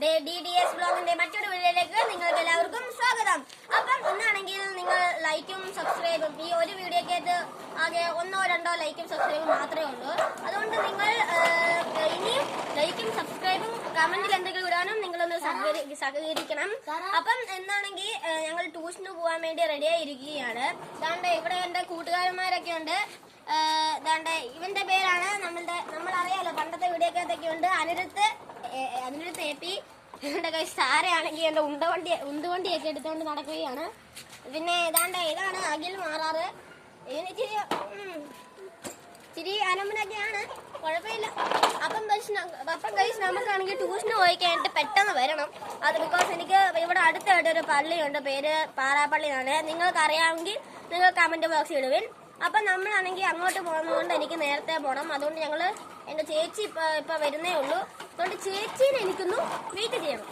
DDS ബ്ലോഗിന്റെ മറ്റൊരു വീഡിയോയിലേക്ക് നിങ്ങൾക്ക് എല്ലാവർക്കും സ്വാഗതം. അപ്പം ഇന്നാണെങ്കിൽ നിങ്ങൾ ലൈക്കും സബ്സ്ക്രൈബും ഈ ഒരു വീഡിയോക്കകത്ത് ആകെ 1-2 ലൈക്കും സബ്സ്ക്രൈബും മാത്രമേ ഉള്ളൂ. അതുകൊണ്ട് നിങ്ങൾ ഇനിയും ലൈക്കും സബ്സ്ക്രൈബും കമന്റിൽ എന്തെങ്കിലും ഇടാനും നിങ്ങളൊന്ന് സഹകരിക്കണം. അപ്പം എന്നാണെങ്കിൽ ഞങ്ങൾ ട്യൂഷന് പോകാൻ വേണ്ടി റെഡിയായിരിക്കുകയാണ്. അതുകൊണ്ട് ഇവിടെ എന്റെ കൂട്ടുകാരന്മാരൊക്കെ ഉണ്ട്. ഇവന്റെ പേരാണ് നമ്മളറിയാലോ, പണ്ടത്തെ വീഡിയോക്കകത്തൊക്കെ ഉണ്ട്, അനിരുദ്ധ് AP. ഇവന്റെ കൈ സാരയാണെങ്കിൽ എന്റെ ഉന്തുവണ്ടിയൊക്കെ എടുത്തുകൊണ്ട് നടക്കുകയാണ്. പിന്നെ ഇതാണ് അഖിൽ മാറാറ്. ഇച്ചിരി അനമ്പനൊക്കെയാണ്, കുഴപ്പമില്ല. അപ്പം ഗൈസ് നമുക്കാണെങ്കിൽ ട്യൂഷന് പോയി കഴിഞ്ഞിട്ട് പെട്ടെന്ന് വരണം. അത് ബിക്കോസ് എനിക്ക് ഇവിടെ അടുത്തായിട്ട് ഒരു പള്ളിയുണ്ട്, പേര് പാറാപ്പള്ളി എന്നാണ്. നിങ്ങൾക്ക് അറിയാമെങ്കിൽ നിങ്ങൾ കമന്റ് ബോക്സിൽ ഇടുവിൻ. അപ്പം നമ്മളാണെങ്കിൽ അങ്ങോട്ട് പോകുന്നതുകൊണ്ട് എനിക്ക് നേരത്തെ പോകണം. അതുകൊണ്ട് എന്റെ ചേച്ചി ഇപ്പൊ വരുന്നേ ഉള്ളൂ. അതുകൊണ്ട് ചേച്ചീനെ എനിക്കൊന്ന് വെയിറ്റ് ചെയ്യണം.